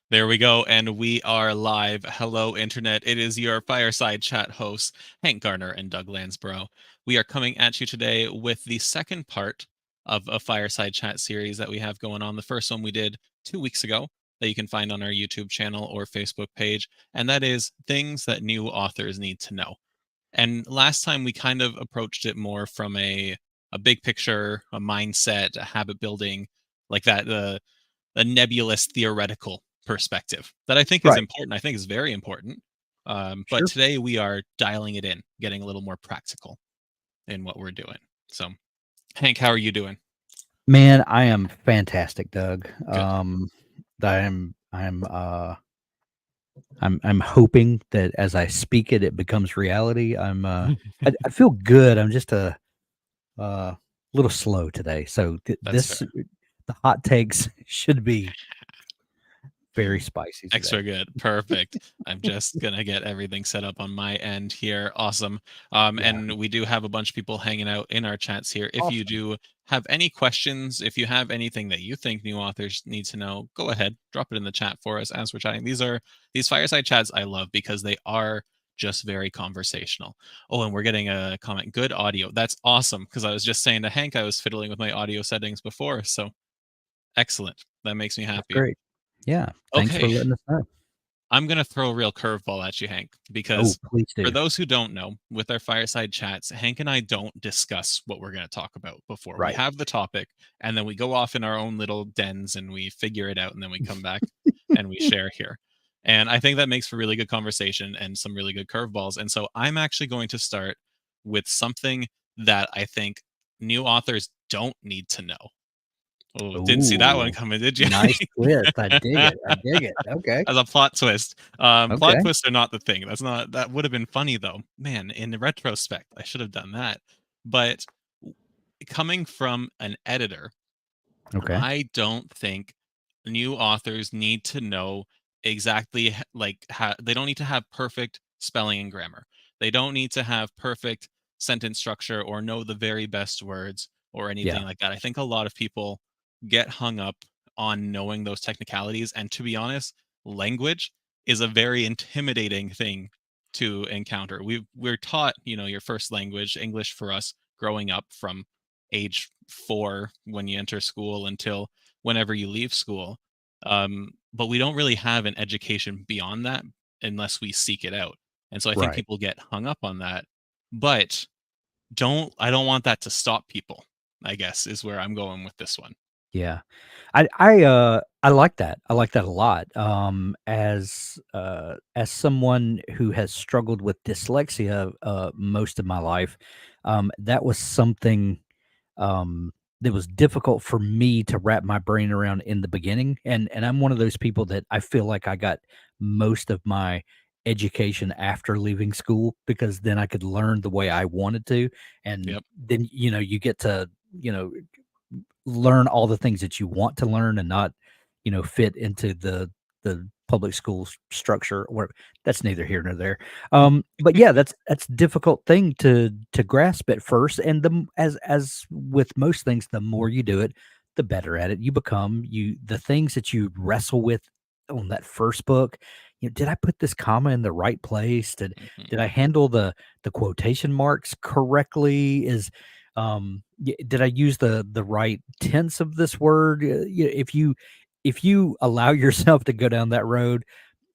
There we go, and we are live. Hello, Internet. It is your Fireside Chat hosts, Hank Garner and Doug Lansborough. We are coming at you today with the second part of a Fireside Chat series that we have going on. The first one we did 2 weeks ago that you can find on our YouTube channel or Facebook page, and that is things that new authors need to know. And last time we kind of approached it more from a big picture, a mindset, a habit building, like that, the nebulous theoretical perspective that I think is Right. important. I think is very important. But Sure. today we are dialing it in, getting a little more practical in what we're doing. So, Hank, how are you doing? Man, I am fantastic, Doug. Good. I'm hoping that as I speak it, it becomes reality. I feel good. I'm just a little slow today. So That's fair. the hot takes should be very spicy Extra today. good. Perfect. I'm just gonna get everything set up on my end here. Awesome. Yeah. And we do have a bunch of people hanging out in our chats here. If you Awesome. do have any questions, if you have anything that you think new authors need to know, go ahead, drop it in the chat for us as we're chatting. These fireside chats I love because they are just very conversational. Oh, and we're getting a comment. Good audio. That's awesome. Because I was just saying to Hank, I was fiddling with my audio settings before. So excellent. That makes me That's happy. great. Yeah. Thanks for Okay. letting us know. I'm going to throw a real curveball at you, Hank, Oh, because please for do. those who don't know, with our fireside chats, Hank and I don't discuss what we're going to talk about before. We Right. have the topic, and then we go off in our own little dens and we figure it out, and then we come back and we share here. And I think that makes for really good conversation and some really good curveballs. And so I'm actually going to start with something that I think new authors don't need to know. Oh, didn't see that one Ooh, coming, did you? nice twist. I dig it. I dig it. Okay. As a plot twist. Plot Okay. twists are not the thing. That would have been funny though. Man, in retrospect, I should have done that. But coming from an editor, Okay. I don't think new authors need to know exactly they don't need to have perfect spelling and grammar. They don't need to have perfect sentence structure or know the very best words or Yeah. anything like that. I think a lot of people get hung up on knowing those technicalities, and to be honest, language is a very intimidating thing to encounter. We're taught, your first language, English for us growing up from age 4 when you enter school until whenever you leave school. But we don't really have an education beyond that unless we seek it out. And so I think Right. people get hung up on that. But I don't want that to stop people, I guess, is where I'm going with this one. Yeah. I like that. I like that a lot. As someone who has struggled with dyslexia, most of my life, that was something, that was difficult for me to wrap my brain around in the beginning, and I'm one of those people that I feel like I got most of my education after leaving school because then I could learn the way I wanted to, and Yep. then, you get to, you know learn all the things that you want to learn and not, fit into the public school structure or that's neither here nor there. But yeah, that's a difficult thing to grasp at first. And as with most things, the more you do it, the better at it you become. The things that you wrestle with on that first book, did I put this comma in the right place? Did I handle the quotation marks correctly? Did I use the right tense of this word? If you allow yourself to go down that road,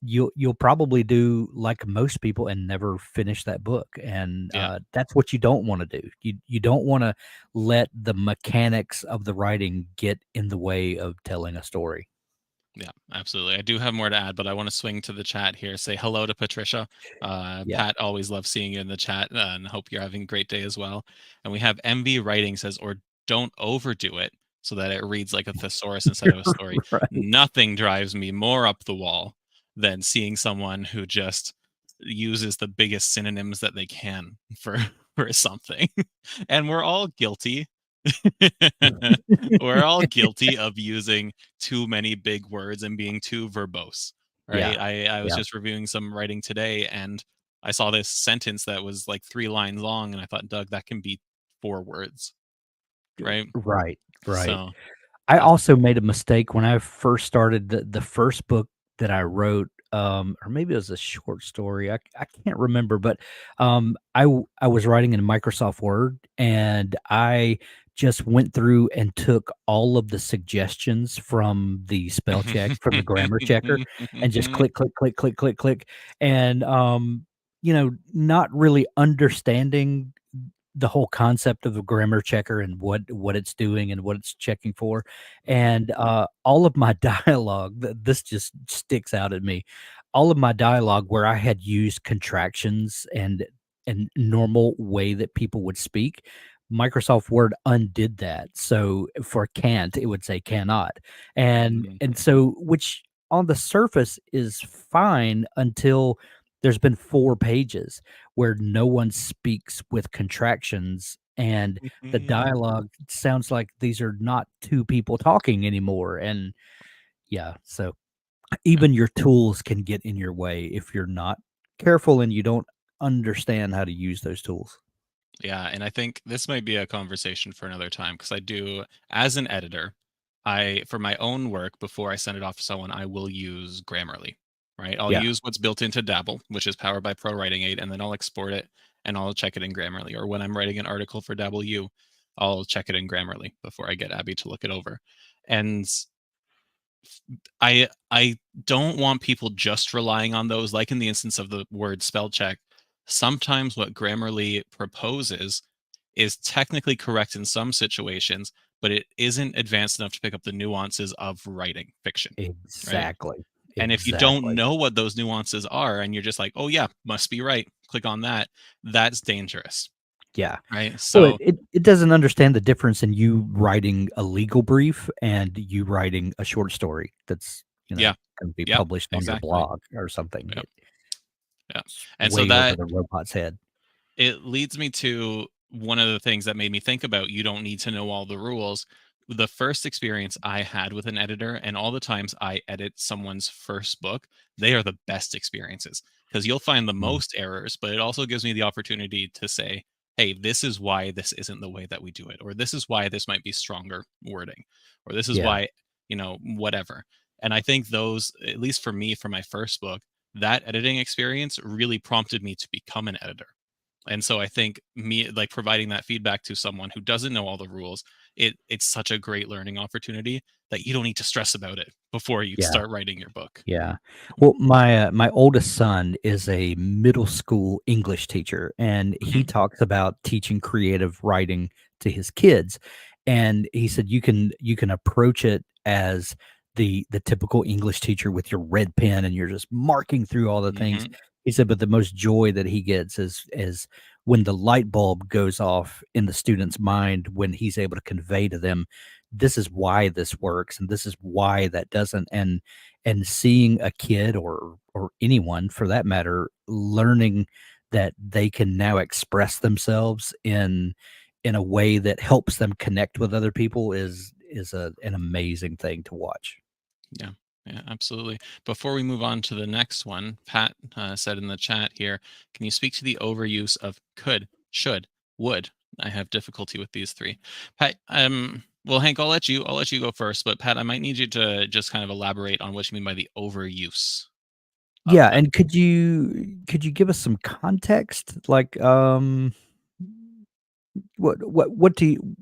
you'll probably do like most people and never finish that book, and Yeah. that's what you don't want to do. You don't want to let the mechanics of the writing get in the way of telling a story. Yeah, absolutely. I do have more to add, but I want to swing to the chat here. Say hello to Patricia. Yeah. Pat, always loves seeing you in the chat, and hope you're having a great day as well. And we have MV Writing says, or don't overdo it so that it reads like a thesaurus instead of a story. Right. Nothing drives me more up the wall than seeing someone who just uses the biggest synonyms that they can for for something. And we're all guilty. We're all guilty of using too many big words and being too verbose, Yeah. right? I was Yeah. just reviewing some writing today and I saw this sentence that was like 3 lines long and I thought, Doug, that can be 4 words, right? Right. Right. So I that's also made a mistake when I first started the first book that I wrote, or maybe it was a short story. I can't remember, but I was writing in Microsoft Word, and I just went through and took all of the suggestions from the spell check, from the grammar checker, and just click, click, click, click, click, click, and not really understanding the whole concept of a grammar checker and what it's doing and what it's checking for, and, all of my dialogue, this just sticks out at me. All of my dialogue where I had used contractions and normal way that people would speak, Microsoft Word undid that. So, for can't, it would say cannot, and so which on the surface is fine until there's been 4 pages where no one speaks with contractions, and the dialogue sounds like these are not 2 people talking anymore, and yeah, so even your tools can get in your way if you're not careful and you don't understand how to use those tools. Yeah, and I think this might be a conversation for another time because I do, as an editor, I for my own work before I send it off to someone, I will use Grammarly, right? I'll Yeah, use what's built into Dabble, which is powered by Pro Writing Aid, and then I'll export it and I'll check it in Grammarly. Or when I'm writing an article for Dabble U, I'll check it in Grammarly before I get Abby to look it over. And I don't want people just relying on those, like in the instance of the word spell check. Sometimes what Grammarly proposes is technically correct in some situations, but it isn't advanced enough to pick up the nuances of writing fiction, right? exactly, And if you don't exactly. know what those nuances are and you're just like, "Oh yeah, must be right. Click on that." That's dangerous, Yeah. right? Well, it So, it it doesn't understand the difference in you writing a legal brief and you writing a short story that's, yeah. gonna be Yep, published on your exactly. blog or something. Yep, yeah. It's And so way over that the robot's head. it leads me to one of the things that made me think about you don't need to know all the rules. The first experience I had with an editor, and all the times I edit someone's first book, they are the best experiences because you'll find the Mm, most errors, but it also gives me the opportunity to say, hey, this is why this isn't the way that we do it, or this is why this might be stronger wording, or this is yeah, why, whatever. And I think those, at least for me, for my first book, that editing experience really prompted me to become an editor. And so I think me like providing that feedback to someone who doesn't know all the rules, it's such a great learning opportunity that you don't need to stress about it before you yeah. start writing your book. Yeah. Well, my oldest son is a middle school English teacher, and he Mhm. talks about teaching creative writing to his kids. And he said you can approach it as the typical English teacher with your red pen and you're just marking through all the things. Mhm. He said, but the most joy that he gets is when the light bulb goes off in the student's mind when he's able to convey to them, this is why this works and this is why that doesn't. And seeing a kid or anyone for that matter learning that they can now express themselves in a way that helps them connect with other people is an amazing thing to watch. Yeah. Yeah, absolutely. Before we move on to the next one, Pat said in the chat here, can you speak to the overuse of could, should, would? I have difficulty with these three. Pat, well, Hank, I'll let you go first, but Pat, I might need you to just kind of elaborate on what you mean by the overuse of Yeah, them. and could you give us some context? Like, what do you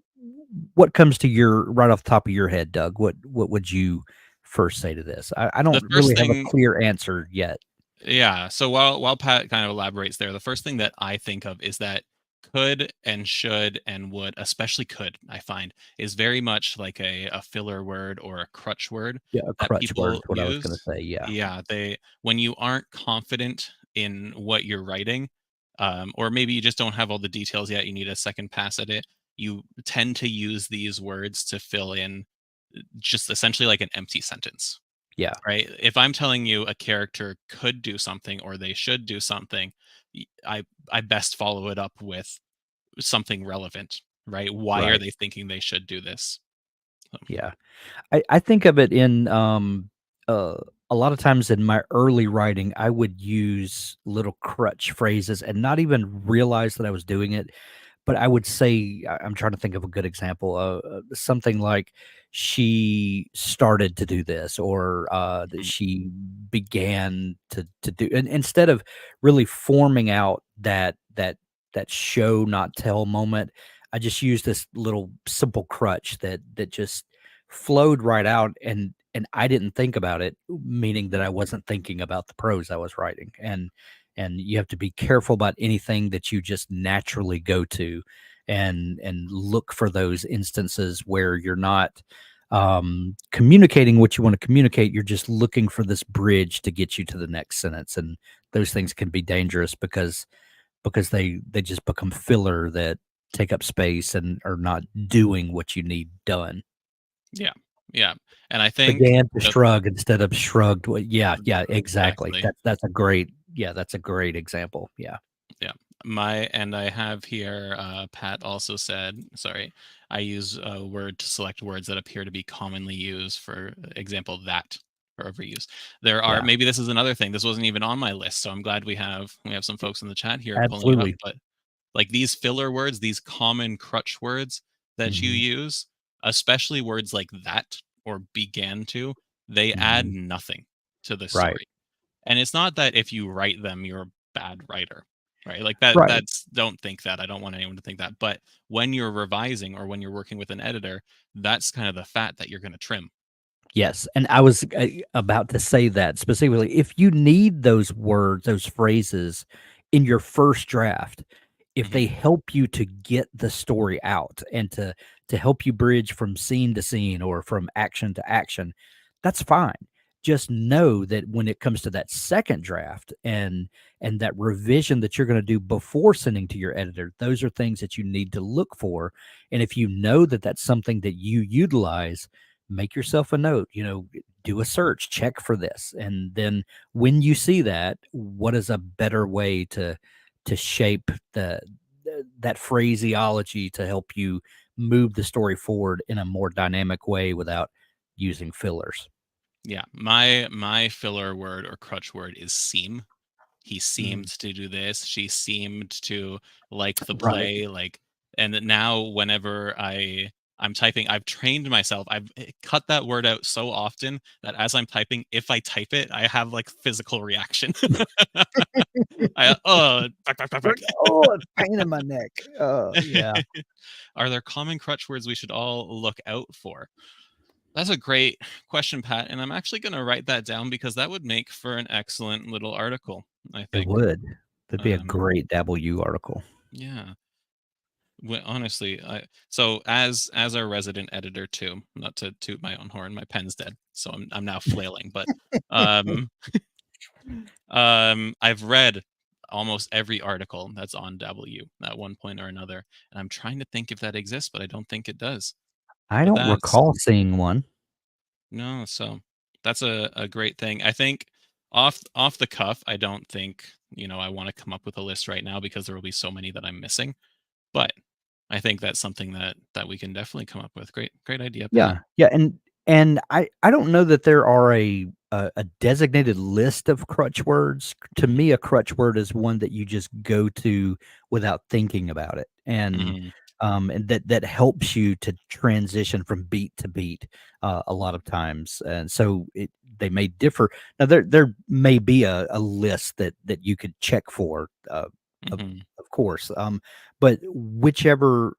what comes to your right off the top of your head, Doug? What would you first say to this? I The don't first really have a thing clear answer yet. Yeah. So while Pat kind of elaborates there, the first thing that I think of is that could and should and would, especially could, I find, is very much like a filler word or a crutch word Yeah, a that crutch word is people what I was gonna use. say, yeah. Yeah, they when you aren't confident in what you're writing, or maybe you just don't have all the details yet, you need a second pass at it. You tend to use these words to fill in just essentially like an empty sentence, Yeah, right? If I'm telling you a character could do something or they should do something, I best follow it up with something relevant, right? Why are right, they thinking they should do this? So, yeah. I think of it in, uh, a lot of times in my early writing, I would use little crutch phrases and not even realize that I was doing it. but I would say I'm trying to think of a good example. Something like she started to do this, or that Mm, she began to do, and instead of really forming out that show not tell moment, I just used this little simple crutch that just flowed right out, and I didn't think about it, meaning that I wasn't thinking about the prose I was writing, and you have to be careful about anything that you just naturally go to, and look for those instances where you're not communicating what you want to communicate. You're just looking for this bridge to get you to the next sentence, and those things can be dangerous because they just become filler that take up space and are not doing what you need done. yeah, yeah, and I think Began to the shrug instead of shrugged. Yeah, yeah, exactly. exactly. That's a great example. Yeah, Yeah. My and I have here, Pat also said, sorry, I use a word to select words that appear to be commonly used, for example, that for overuse. There are yeah, maybe this is another thing. This wasn't even on my list, so I'm glad we have some folks in the chat here pulling it up. absolutely. But like these filler words, these common crutch words that you Mhm, use, especially words like that or began to, they add mhm. nothing to the Right, story. And it's not that if you write them, you're a bad writer, right? Like that right. that's don't think that. I don't want anyone to think that. But when you're revising or when you're working with an editor, that's kind of the fat that you're going to trim. Yes, and I was, about to say that specifically. If you need those words, those phrases in your first draft, if they Mhm. help you to get the story out and to help you bridge from scene to scene or from action to action, that's fine. Just know that when it comes to that second draft and that revision that you're gonna do before sending to your editor, those are things that you need to look for, and if you know that that's something that you utilize, make yourself a note, do a search, check for this. And then when you see that, what is a better way to shape that phraseology to help you move the story forward in a more dynamic way without using fillers. Yeah. My filler word or crutch word is seem. He Mm, seemed to do this. She seemed to like the right. play, like, and now whenever I'm typing, I've trained myself. I've cut that word out so often that as I'm typing, if I type it, I have like physical reaction. I back, back, back, back. Right. Oh, it's pain in my neck. Yeah. Are there common crutch words we should all look out for? That's a great question, Pat, and I'm actually going to write that down because that would make for an excellent little article, I It think. would. That'd be a Um, great W article. yeah. Honestly, so as our resident editor too, not to toot my own horn, my pen's dead, so I'm now flailing. But um, I've read almost every article that's on W at one point or another, and I'm trying to think if that exists, but I don't think it does. I But don't that's recall seeing one. no, so that's a great thing. I think off the cuff, I don't think I want to come up with a list right now because there will be so many that I'm missing. But I think that's something that we can definitely come up with. Great idea, Pat. Yeah, yeah, and I don't know that there are a designated list of crutch words. To Mhm, me, a crutch word is one that you just go to without thinking about it, mhm, and that helps you to transition from beat to beat, a lot of times, and so they may differ. Now there may be a list that you could check for, of mhm. of course, but whichever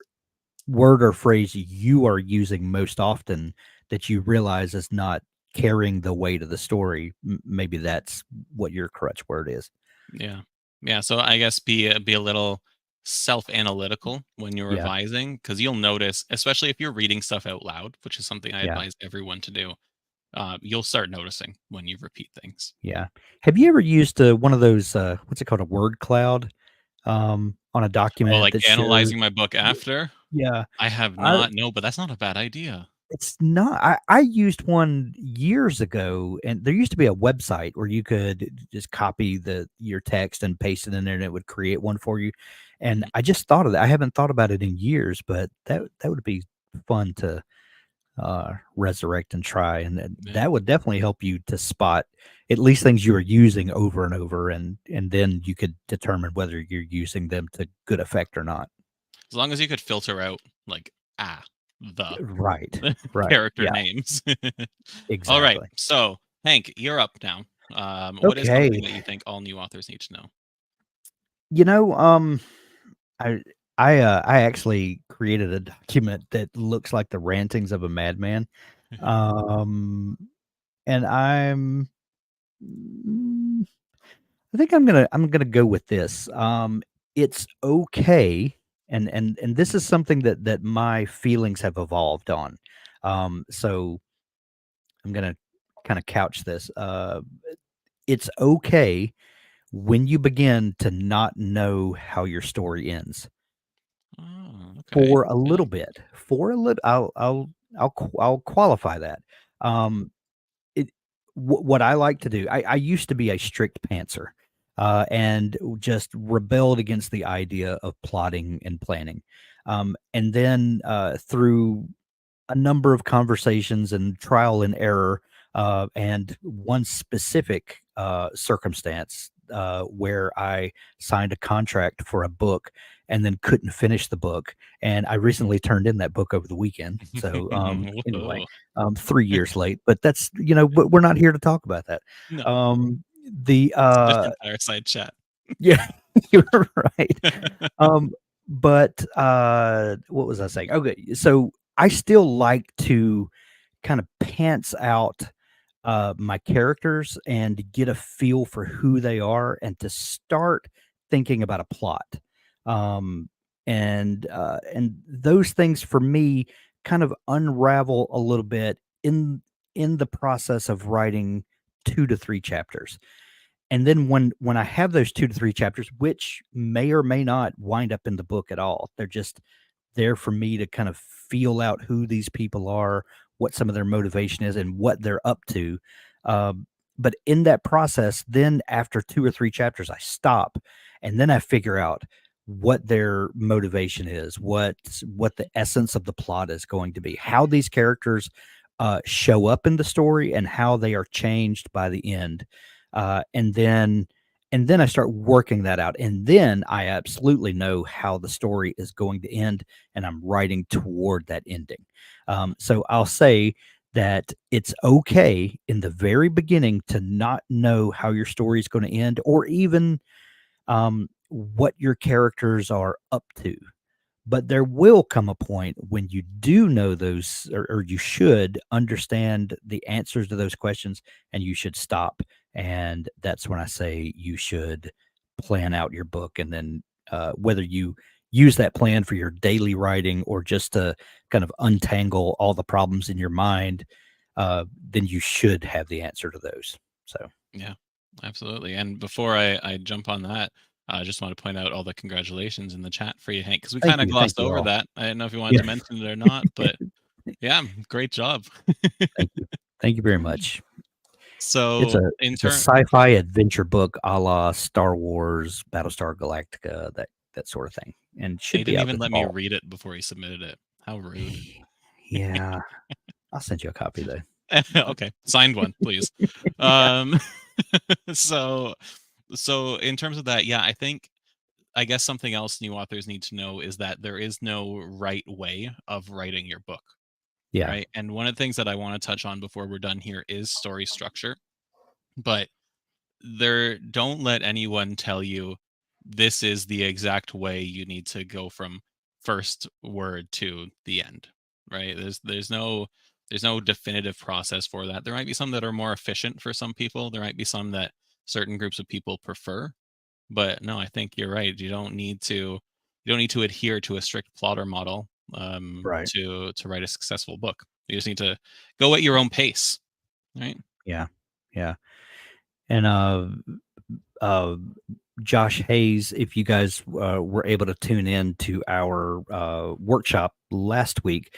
word or phrase you are using most often that you realize is not carrying the weight of the story, maybe that's what your crutch word is. Yeah. Yeah, so I guess be a little self-analytical when you're Yeah, revising, because 'cause you'll notice, especially if you're reading stuff out loud, which is something I yeah, advise everyone to do, you'll start noticing when you repeat things. yeah. Have you ever used, one of those, what's it called, a word cloud, on a Oh, document like that shows analyzing my book y after? yeah, I have I not, no, but that's not a bad idea. it's not I used one years ago, and there used to be a website where you could just copy your text and paste it in there, and it would create one for you, and Mhm. I just thought of that. I haven't thought about it in years, but that would be fun to, resurrect and try, and Yeah. that would definitely help you to spot at least things you are using over and over, and then you could determine whether you're using them to good effect or not. as long as you could filter out like the Right, right, character yeah, names. All right, exactly. so Hank, you're up now. What is something Okay, that you think all new authors need to know? you know, I I actually created a document that looks like the rantings of a madman, um, and mm, I think I'm gonna go with this. It's okay, and this is something that my feelings have evolved on. So I'm gonna kind of couch this. It's okay when you begin to not know how your story ends Oh, okay. for a Yeah. little bit. For a little, I'll qualify that. Um, It what I like to do, I used to be a strict pantser, and just rebelled against the idea of plotting and planning. And then, through a number of conversations and trial and error, and one specific circumstance where I signed a contract for a book and then couldn't finish the book. And I recently turned in that book over the weekend. So anyway, Whoa. 3 years late, but that's but we're not here to talk about that. No, The it's a different fireside chat. Yeah, you're right. Um, but, what was I saying? Okay, so I still like to kind of pants out, my characters and to get a feel for who they are and to start thinking about a plot. Um, and those things for me kind of unravel a little bit in the process of writing 2 to 3 chapters. And then when I have those 2 to 3 chapters, which may or may not wind up in the book at all, they're just there for me to kind of feel out who these people are, what some of their motivation is, and what they're up to. Um, but in that process, then after 2 or 3 chapters, I stop, and then I figure out what their motivation is, what the essence of the plot is going to be, how these characters, show up in the story, and how they are changed by the end. Uh, and then and then I start working that out, and then I absolutely know how the story is going to end, and I'm writing toward that ending. So I'll say that it's okay in the very beginning to not know how your story is going to end, or even what your characters are up to. But there will come a point when you do know those, or you should understand the answers to those questions, and you should stop. And that's when I say you should plan out your book. And then whether you use that plan for your daily writing or just to kind of untangle all the problems in your mind, then you should have the answer to those. So Yeah, absolutely. And before I jump on that, I just want to point out all the congratulations in the chat for you, Hank, because we kind of thank glossed you over all. that. I didn't know if you wanted Yeah, to mention it or not, but yeah, great job. thank you very much. It's So a in it's a turn, sci-fi adventure book a la Star Wars, Battlestar Galactica, that sort of thing, and he should be didn't out even this let me fall. read it before he submitted it. How rude. Yeah, I'll send you a copy though. Okay, signed one, please. Yeah, Um, so in terms of that, yeah, I guess something else new authors need to know is that there is no right way of writing your book, yeah, right? And one of the things that I want to touch on before we're done here is story structure. But there, don't let anyone tell you this is the exact way you need to go from first word to the end, right? There's no definitive process for that. There might be some that are more efficient for some people. There might be some that certain groups of people prefer. But no, I think you're right. You don't need to adhere to a strict plotter model right. to write a successful book. You just need to go at your own pace, right? Yeah, yeah, and, uh, Josh Hayes, if you guys were able to tune in to our workshop last week,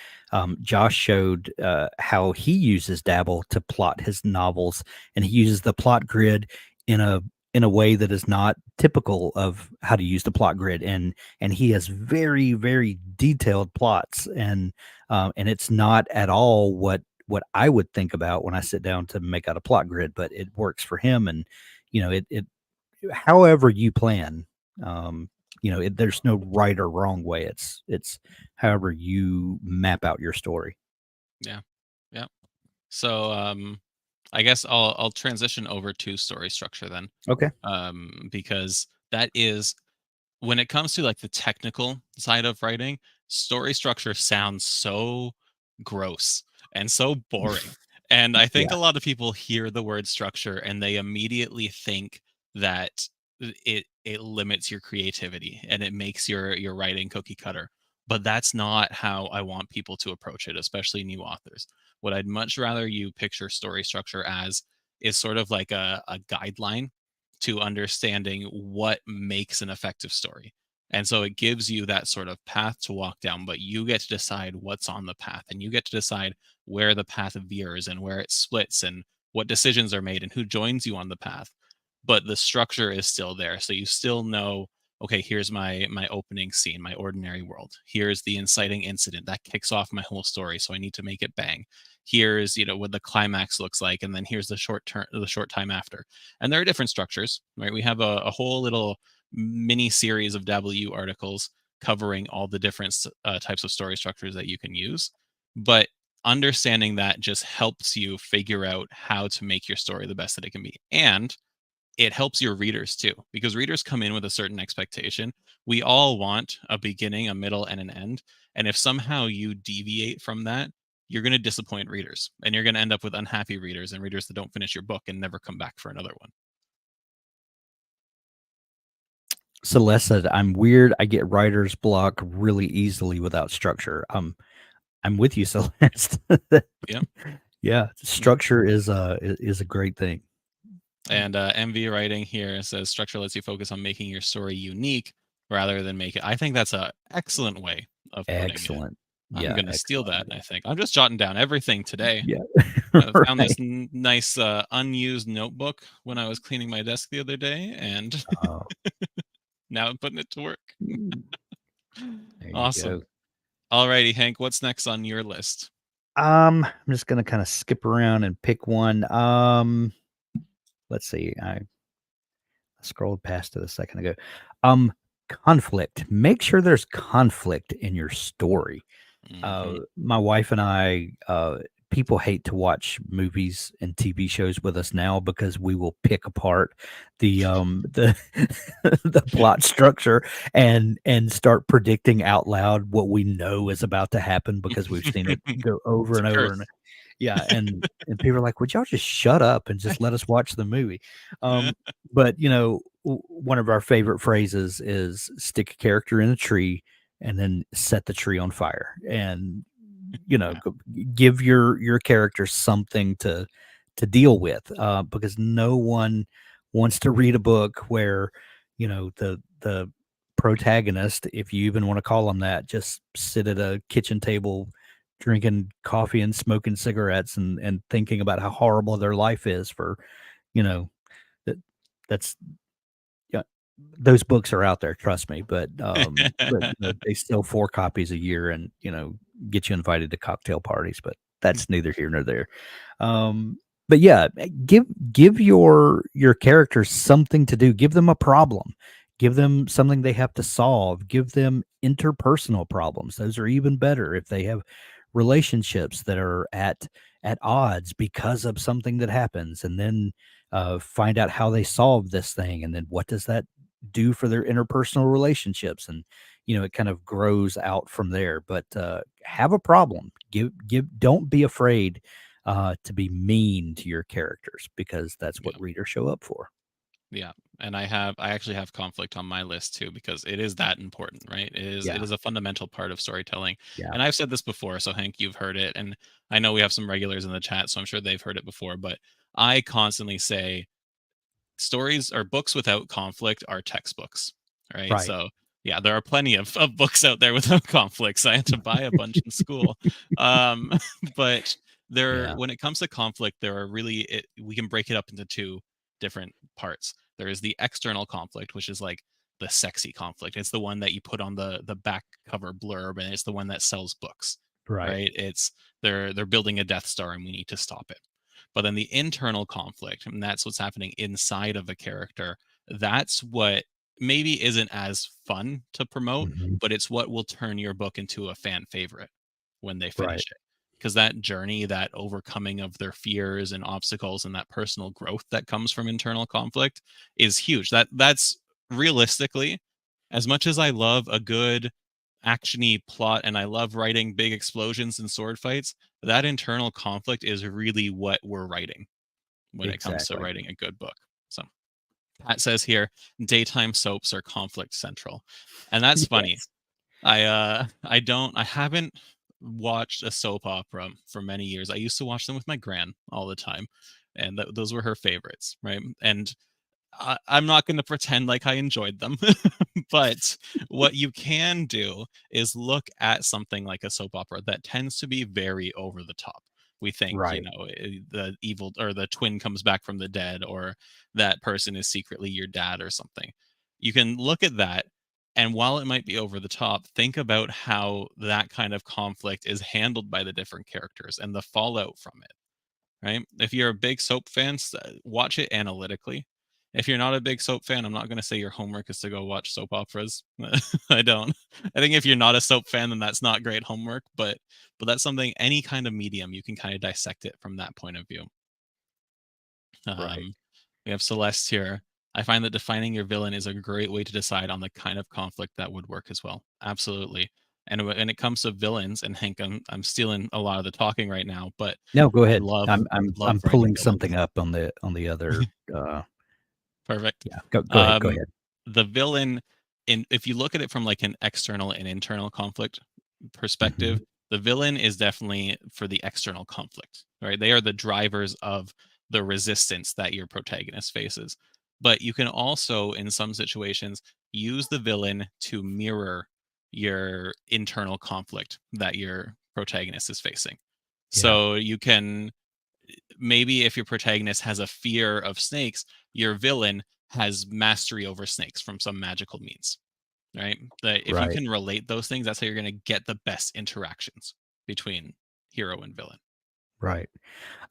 Josh showed how he uses Dabble to plot his novels, and he uses the plot grid in a way that is not typical of how to use the plot grid, and he has very detailed plots, and it's not at all what I would think about when I sit down to make out a plot grid, but it works for him, and it however you plan, um, there's no right or wrong way. It's however you map out your story. Yeah. Yeah. So I guess I'll transition over to story structure then. Okay. Because that is, when it comes to like the technical side of writing, story structure sounds so gross and so boring. And I think Yeah. a lot of people hear the word structure and they immediately think that it limits your creativity and it makes your writing cookie cutter. But that's not how I want people to approach it, especially new authors. What I'd much rather you picture story structure as is sort of like a guideline to understanding what makes an effective story. And so it gives you that sort of path to walk down, but you get to decide what's on the path and you get to decide where the path veers and where it splits and what decisions are made and who joins you on the path. But the structure is still there. So you still know, okay, here's my opening scene, my ordinary world. Here's the inciting incident that kicks off my whole story. So I need to make it bang. Here's, what the climax looks like, and then here's the short time after. And there are different structures, right? We have a whole little mini series of W articles covering all the different types of story structures that you can use. But understanding that just helps you figure out how to make your story the best that it can be. And it helps your readers too, because readers come in with a certain expectation. We all want a beginning, a middle, and an end. And if somehow you deviate from that, you're going to disappoint readers and you're going to end up with unhappy readers and readers that don't finish your book and never come back for another one. Celeste said, "I'm weird. I get writer's block really easily without structure." I'm with you, Celeste. Yeah. Yeah, Yeah. structure is a great thing. And MV writing here says structure lets you focus on making your story unique rather than make it. I think that's a excellent way of putting it. Excellent. I'm Yeah, gonna steal excellent. that. I think I'm just jotting down everything today. Yeah. I found this Right. nice unused notebook when I was cleaning my desk the other day, and Oh, now I'm putting it to work. mm, there you Awesome. go. Alrighty, Hank. What's next on your list? I'm just gonna kinda skip around and pick one. Let's see, I scrolled past it a second ago. Um, conflict. Make sure there's conflict in your story. Hmm. My wife and I, people hate to watch movies and TV shows with us now because we will pick apart the the plot structure and start predicting out loud what we know is about to happen because we've seen it go over It's a and over and curse. yeah, and people are like, "Would y'all just shut up and just let us watch the movie?" Um, but one of our favorite phrases is "stick a character in a tree and then set the tree on fire," and Yeah. give your character something to deal with, because no one wants to read a book where the protagonist, if you even want to call them that, just sit at a kitchen table drinking coffee and smoking cigarettes and thinking about how horrible their life is for you know that that's yeah, those books are out there, trust me, but they sell 4 copies a year and, get you invited to cocktail parties, but that's neither here nor there. But yeah, give your characters something to do, give them a problem, give them something they have to solve, give them interpersonal problems. Those are even better if they have relationships that are at odds because of something that happens, and then find out how they solve this thing, and then what does that do for their interpersonal relationships, and it kind of grows out from there. But have a problem. Give. Don't be afraid to be mean to your characters because that's what Yeah. readers show up for. Yeah, and I actually have conflict on my list too because it is that important, right? It Yeah, is a fundamental part of storytelling. yeah, And I've said this before, so Hank, you've heard it, and I know we have some regulars in the chat, so I'm sure they've heard it before, but I constantly say stories or books without conflict are textbooks, right? right. So yeah, there are plenty of books out there without conflicts. I had to buy a bunch in school. Um, but Yeah, when it comes to conflict, there are we can break it up into two different parts. There is the external conflict, which is like the sexy conflict. It's the one that you put on the back cover blurb, and it's the one that sells books, right. right? It's they're building a Death Star, and we need to stop it. But then the internal conflict, and that's what's happening inside of a character, that's what maybe isn't as fun to promote, Mhm. but it's what will turn your book into a fan favorite when they finish Right. it. Because that journey, that overcoming of their fears and obstacles, and that personal growth that comes from internal conflict is huge. That's realistically, as much as I love a good actiony plot and I love writing big explosions and sword fights, that internal conflict is really what we're writing when it comes to Exactly. writing a good book. So Pat says here, daytime soaps are conflict central. And that's funny. Yes. I haven't watched a soap opera for many years. I used to watch them with my gran all the time, and those were her favorites, right? And I'm not going to pretend like I enjoyed them, but what you can do is look at something like a soap opera that tends to be very over the top. We think, Right. the evil or the twin comes back from the dead, or that person is secretly your dad or something. You can look at that, and while it might be over the top, think about how that kind of conflict is handled by the different characters and the fallout from it, right? If you're a big soap fan, watch it analytically. If you're not a big soap fan, I'm not going to say your homework is to go watch soap operas. I don't. I think if you're not a soap fan, then that's not great homework. But that's something, any kind of medium, you can kind of dissect it from that point of view. Right. Um, we have Celeste here. I find that defining your villain is a great way to decide on the kind of conflict that would work as well. Absolutely. And when it comes to villains, and Hank, I'm stealing a lot of the talking right now, but No, go I ahead. love I'm writing pulling villains. something up on the other, Perfect. yeah. Go Um, ahead. the villain, in if you look at it from like an external and internal conflict perspective, Mhm. the villain is definitely for the external conflict, right? They are the drivers of the resistance that your protagonist faces. But you can also, in some situations, use the villain to mirror your internal conflict that your protagonist is facing. Yeah. So you can, maybe if your protagonist has a fear of snakes, your villain has mastery over snakes from some magical means, right? If you Right. can relate those things, that's how you're going to get the best interactions between hero and villain. Right.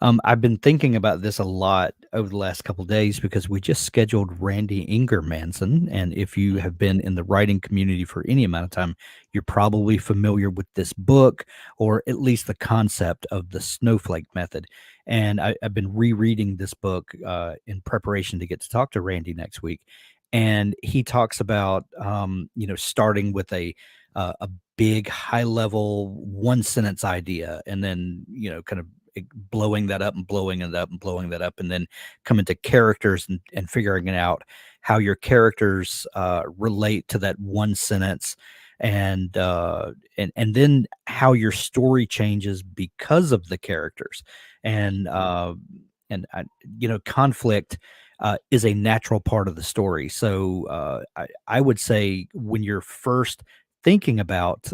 I've been thinking about this a lot over the last couple days because we just scheduled Randy Ingermanson, and if you Mm, have been in the writing community for any amount of time, you're probably familiar with this book or at least the concept of the snowflake method. And I've been rereading this book in preparation to get to talk to Randy next week, and he talks about starting with a big high level one sentence idea and then kind of blowing that up and blowing it up and blowing that up and then coming to characters and figuring it out how your characters relate to that one sentence and then how your story changes because of the characters and conflict is a natural part of the story. So I would say when you're first thinking about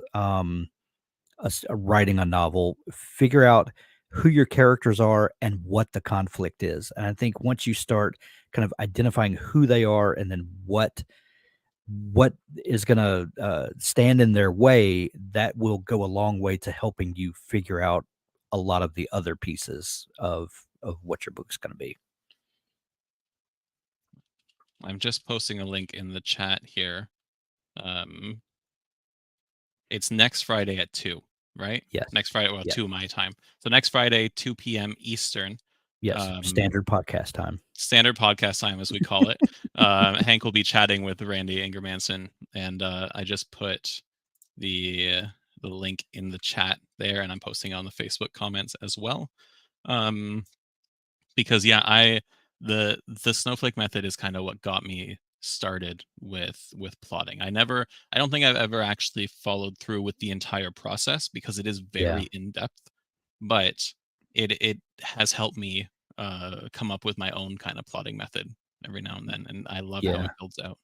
writing a novel, figure out who your characters are and what the conflict is. And I think once you start kind of identifying who they are and then what is going to stand in their way, that will go a long way to helping you figure out a lot of the other pieces of what your book's going to be. I'm just posting a link in the chat here. Um, it's next Friday at 2, right? Yes. Next Friday, well, Yes. 2 my time. So next Friday, 2 p.m. Eastern. Yes. Um, Standard podcast time. Standard podcast time, as we call it. Hank will be chatting with Randy Ingermanson, and I just put the the link in the chat there, and I'm posting it on the Facebook comments as well. Um, because yeah, the snowflake method is kind of what got me started with plotting. I don't think I've ever actually followed through with the entire process because it is Yeah. very in depth, but it has helped me come up with my own kind of plotting method every now and then, and I love how Yeah. it builds out.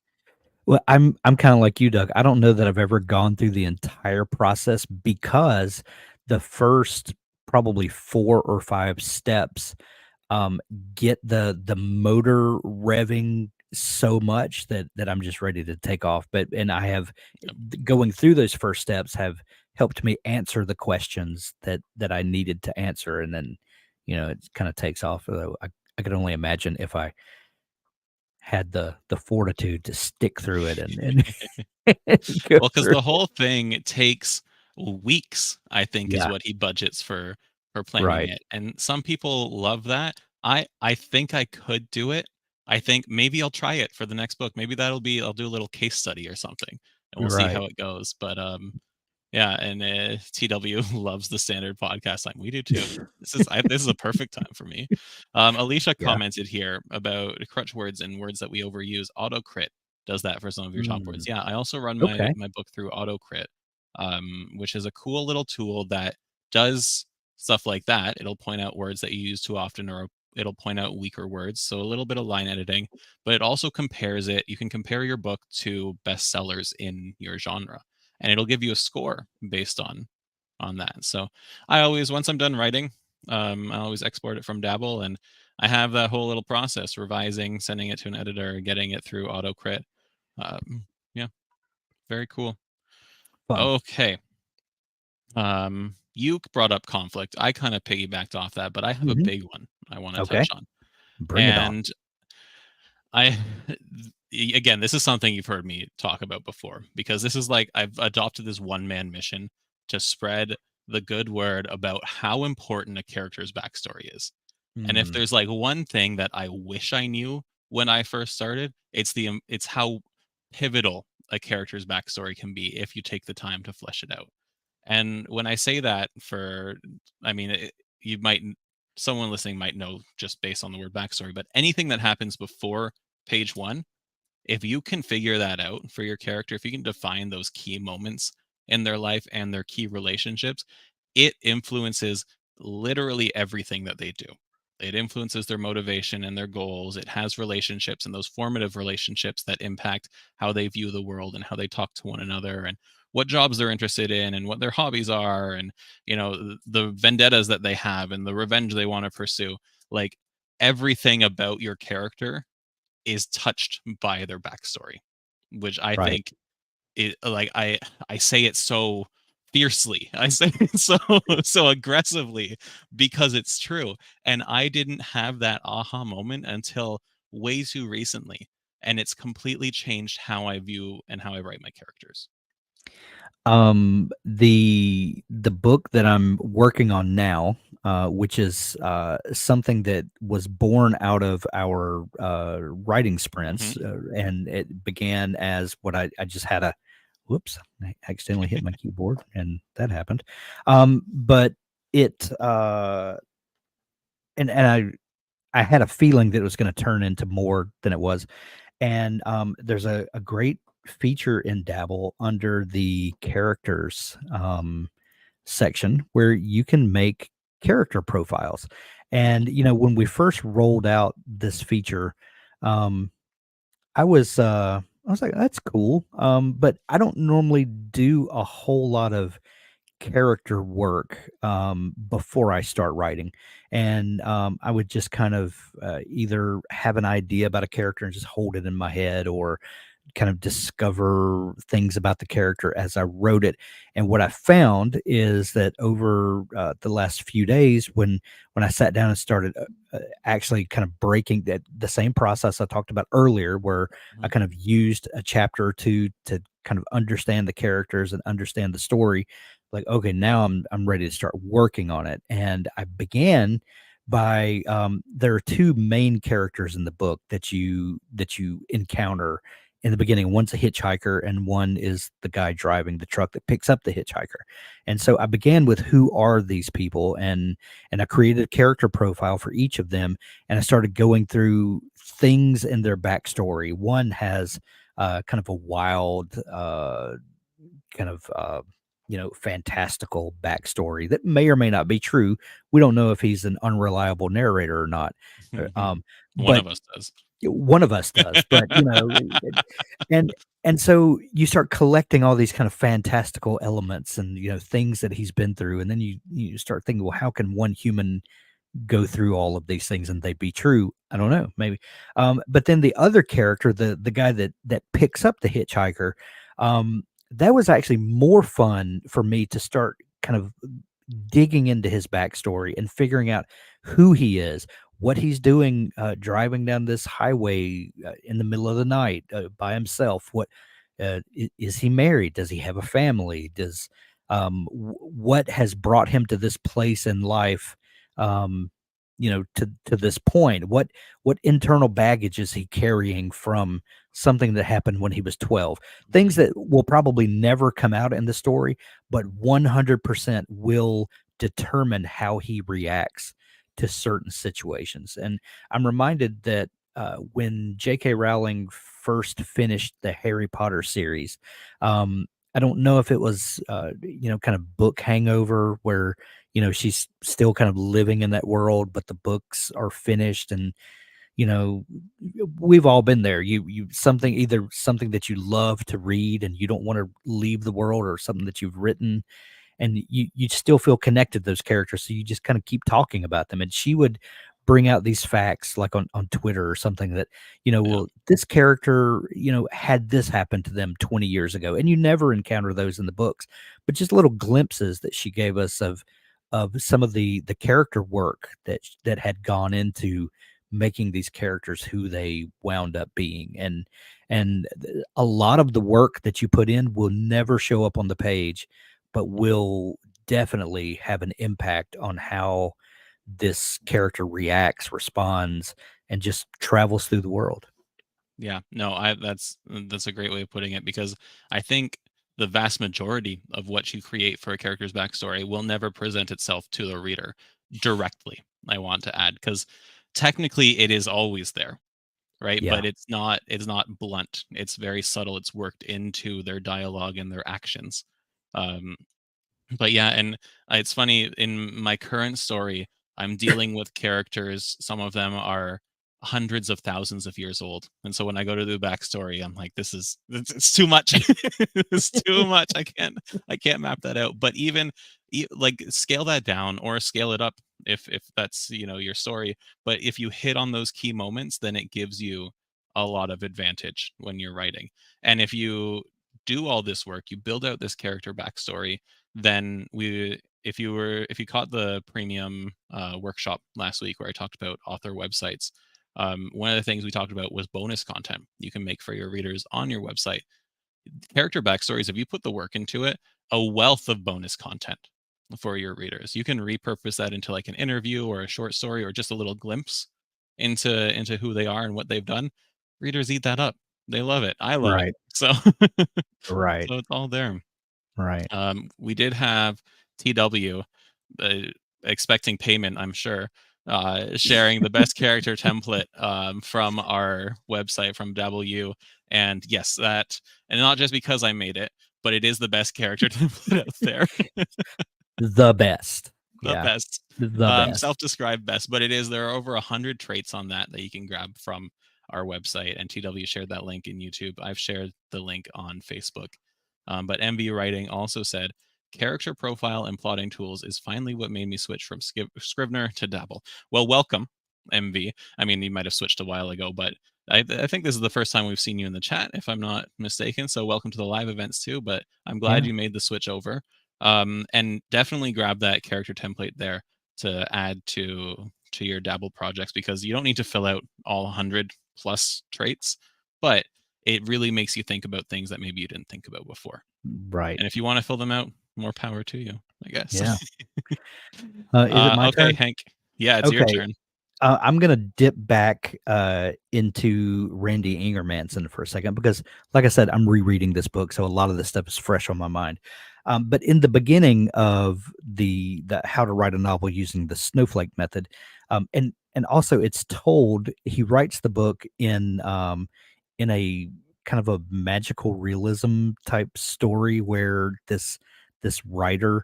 Well, I'm kinda like you, Doug. I don't know that I've ever gone through the entire process because the first probably 4 or 5 steps, um, get the motor revving so much that I'm just ready to take off, but and I have Yep. going through those first steps have helped me answer the questions that I needed to answer, and then, it kinda takes off, although I could only imagine if I had the fortitude to stick through it and go Well, because through the it. whole thing takes weeks, I think, is Yeah, what he budgets for planning right, it, and some people love that. I think I could do it. I think maybe I'll try it for the next book. Maybe that'll be I'll do a little case study or something, and we'll see right. how it goes. But yeah, and TW loves the standard podcast time. We do too. This is a perfect time for me. Alicia Yeah. commented here about crutch words and words that we overuse. Autocrit does that for some of your top words. Mm, Yeah, I also run okay. my book through Autocrit, which is a cool little tool that does stuff like that. It'll point out words that you use too often, or it'll point out weaker words. So a little bit of line editing, but it also compares it. You can compare your book to bestsellers in your genre, and it'll give you a score based on that. So I always, once I'm done writing, I always export it from Dabble, and I have that whole little process: revising, sending it to an editor, getting it through AutoCrit. Yeah, very cool. Fun. Okay. You brought up conflict. I kind of piggybacked off that, but I have a Mhm. big one I want to Okay. touch on. Bring it on. And I again, this is something you've heard me talk about before, because this is like I've adopted this one man mission to spread the good word about how important a character's backstory is. And if Mm, there's like one thing that I wish I knew when I first started, it's how pivotal a character's backstory can be if you take the time to flesh it out. And when I say that, I mean, you might, someone listening might know just based on the word backstory, but anything that happens before page one, if you can figure that out for your character, if you can define those key moments in their life and their key relationships, it influences literally everything that they do. It influences their motivation and their goals. It has relationships, and those formative relationships that impact how they view the world and how they talk to one another, and what jobs they're interested in and what their hobbies are, and the vendettas that they have and the revenge they want to pursue. Like, everything about your character is touched by their backstory, which I right. think it, like, I say it so fiercely. I say it so aggressively because it's true. And I didn't have that aha moment until way too recently. And it's completely changed how I view and how I write my characters. The book that I'm working on now, which is something that was born out of our writing Hmm. sprints, and it began as what I just had a whoops, I accidentally hit my keyboard, and that happened. But it and I had a feeling that it was going to turn into more than it was. And there's a great feature in Dabble under the characters section where you can make character profiles. And when we first rolled out this feature, um, I was like, that's cool. But I don't normally do a whole lot of character work before I start writing. And I would just kind of either have an idea about a character and just hold it in my head, or kind of discover things about the character as I wrote it. And what I found is that over the last few days, when I sat down and started actually kind of breaking that the same process I talked about earlier, where I kind of used a chapter or two to kind of understand the characters and understand the story. Like, okay, now I'm ready to start working on it. And I began by there are two main characters in the book that you encounter in the beginning. One's a hitchhiker, and one is the guy driving the truck that picks up the hitchhiker. And so I began with who are these people, and I created a character profile for each of them, and I started going through things in their backstory. One has kind of a wild, kind of fantastical backstory that may or may not be true. We don't know if he's an unreliable narrator or not. Hmm. One But of us does. one of us does, but, and and so you start collecting all these kind of fantastical elements and, things that he's been through, and then you start thinking, "Well, how can one human go through all of these things and they be true?" I don't know, maybe. But then the other character, the guy that picks up the hitchhiker, that was actually more fun for me to start kind of digging into his backstory and figuring out who he is, what he's doing driving down this highway in the middle of the night by himself. Is he married? Does he have a family? Does what has brought him to this place in life? Um, to this point, what internal baggage is he carrying from something that happened when he was 12? Things that will probably never come out in the story, but 100% will determine how he reacts to certain situations. And I'm reminded that when J.K. Rowling first finished the Harry Potter series, I don't know if it was, kind of book hangover where, she's still kind of living in that world, but the books are finished. And, you know, we've all been there. You something, either something that you love to read and you don't want to leave the world, or something that you've written and you still feel connected to those characters, so you just kind of keep talking about them. And she would bring out these facts like on Twitter or something that, Yeah. well, this character, had this happen to them 20 years ago, and you never encounter those in the books, but just little glimpses that she gave us of some of the character work that had gone into making these characters who they wound up being. And a lot of the work that you put in will never show up on the page, but will definitely have an impact on how this character reacts, responds, and just travels through the world. Yeah, no, I that's a great way of putting it, because I think the vast majority of what you create for a character's backstory will never present itself to the reader directly. I want to add, because technically it is always there, right? Yeah. But it's not blunt. It's very subtle. It's worked into their dialogue and their actions. Um, but yeah, and it's funny, in my current story, I'm dealing with characters. Some of them are hundreds of thousands of years old, and so when I go to the backstory, I'm like, this is it's too much. It's too much. I can't map that out. But even like, scale that down or scale it up if that's, your story. But if you hit on those key moments, then it gives you a lot of advantage when you're writing. And if you do all this work, you build out this character backstory, then if you caught the premium workshop last week where I talked about author websites, one of the things we talked about was bonus content you can make for your readers on your website. Character backstories, if you put the work into it, a wealth of bonus content for your readers. You can repurpose that into like an interview or a short story or just a little glimpse into who they are and what they've done. Readers eat that up. They love it. I love it. Right. So Right. so it's all there. Right. We did have TW, uh, expecting payment, I'm sure, sharing the best character template from our website from W. And yes, and not just because I made it, but it is the best character template out there. The best. The Yeah. best. The best. Self-described best, but there are over 100 traits on that you can grab from our website. And TW shared that link in YouTube. I've shared the link on Facebook. But MV Writing also said, character profile and plotting tools is finally what made me switch from Scrivener to Dabble. Well, welcome, MV. I mean, you might have switched a while ago, but I think this is the first time we've seen you in the chat, if I'm not mistaken. So welcome to the live events too. But I'm glad Yeah. you made the switch over. And definitely grab that character template there to add to your Dabble projects, because you don't need to fill out all 100 plus traits, but it really makes you think about things that maybe you didn't think about before. Right. And if you want to fill them out, more power to you, I guess. Yeah. Is it my Okay, turn? Hank. Yeah, it's your Okay. turn. I'm gonna dip back into Randy Ingermanson for a second because, like I said, I'm rereading this book, so a lot of this stuff is fresh on my mind. But in the beginning of the how to write a novel using the snowflake method, and also it's told he writes the book in a kind of a magical realism type story where this writer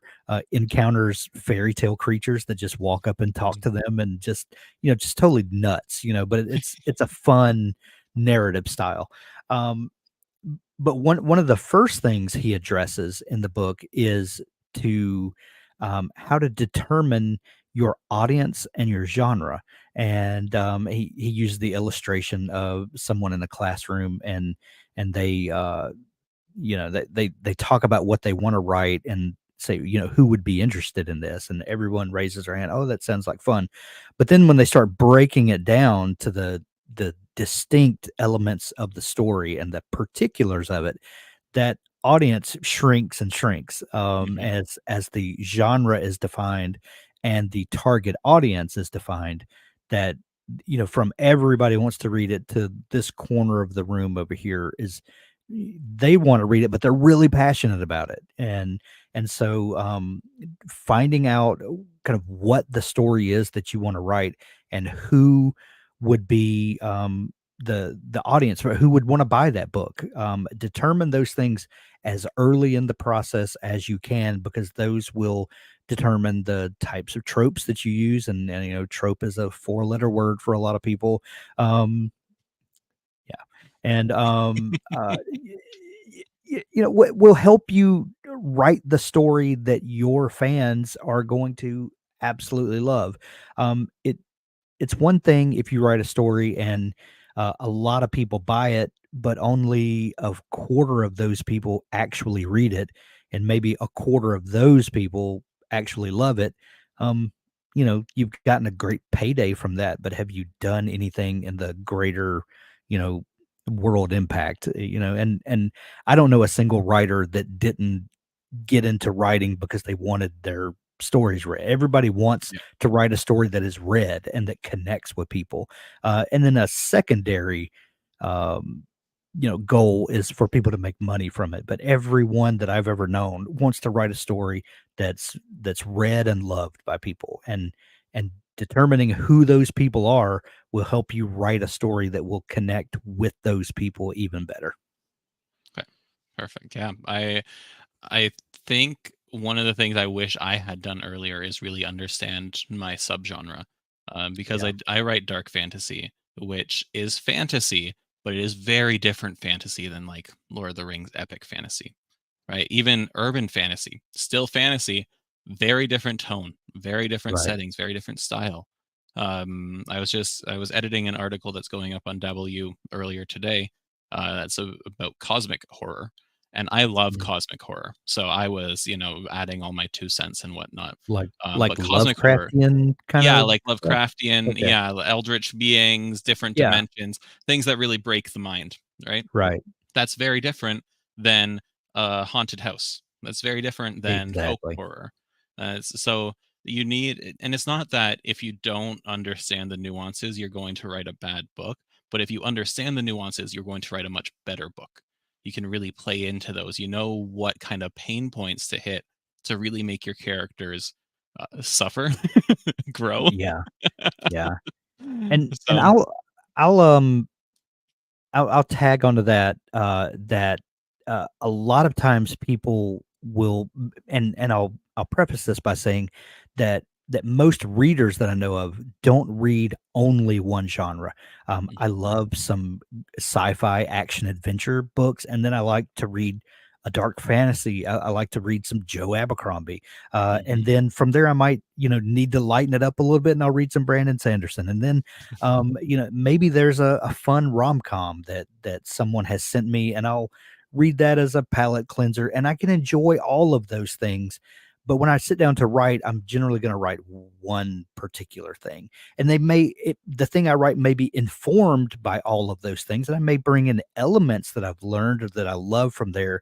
encounters fairy tale creatures that just walk up and talk to them and just just totally nuts, but it's a fun narrative style. um but one of the first things he addresses in the book is to how to determine your audience and your genre. And he used the illustration of someone in a classroom, and they they talk about what they want to write, and say, who would be interested in this, and everyone raises their hand. Oh, that sounds like fun. But then when they start breaking it down to the distinct elements of the story and the particulars of it, that audience shrinks and shrinks, Mhm. as the genre is defined and the target audience is defined. That, from everybody wants to read it to this corner of the room over here, is they want to read it, but they're really passionate about it. And so finding out kind of what the story is that you want to write, and who would be the audience, or who would want to buy that book. Determine those things as early in the process as you can, because those will determine the types of tropes that you use. And trope is a four-letter word for a lot of people. Yeah. And what will help you write the story that your fans are going to absolutely love. It's one thing if you write a story and a lot of people buy it, but only a quarter of those people actually read it, and maybe a quarter of those people actually love it. You've gotten a great payday from that, but have you done anything in the greater, you know, world impact? And I don't know a single writer that didn't get into writing because they wanted their stories read. Everybody wants Yeah. to write a story that is read and that connects with people. And then a secondary, um, goal is for people to make money from it. But everyone that I've ever known wants to write a story that's read and loved by people. And determining who those people are will help you write a story that will connect with those people even better. Okay. Perfect. Yeah. I think one of the things I wish I had done earlier is really understand my subgenre, because Yeah. I write dark fantasy, which is fantasy, but it is very different fantasy than like Lord of the Rings epic fantasy, right? Even urban fantasy, still fantasy, very different tone, very different Right. settings, very different style. I was editing an article that's going up on W earlier today. About cosmic horror, and I love Mhm. cosmic horror. So I was, adding all my 2 cents and whatnot. Like But cosmic horror, Lovecraftian kind yeah, of like stuff? Lovecraftian, Okay. yeah, eldritch beings, different Yeah. dimensions, things that really break the mind, right? Right. That's very different than a haunted house. That's very different than folk Exactly. horror. So you need, and it's not that if you don't understand the nuances, you're going to write a bad book, but if you understand the nuances, you're going to write a much better book. You can really play into those. You know what kind of pain points to hit to really make your characters suffer, grow. Yeah. Yeah. And So, I'll, I'll tag onto that, a lot of times people will, and I'll preface this by saying that most readers that I know of don't read only one genre. I mhm, love some sci-fi action adventure books, and then I like to read a dark fantasy. I like to read some Joe Abercrombie, and mhm, then from there I might need to lighten it up a little bit, and I'll read some Brandon Sanderson, and then maybe there's a fun rom-com that someone has sent me, and I'll read that as a palate cleanser, and I can enjoy all of those things. But when I sit down to write, I'm generally going to write one particular thing. And the thing I write may be informed by all of those things. And I may bring in elements that I've learned or that I love from there,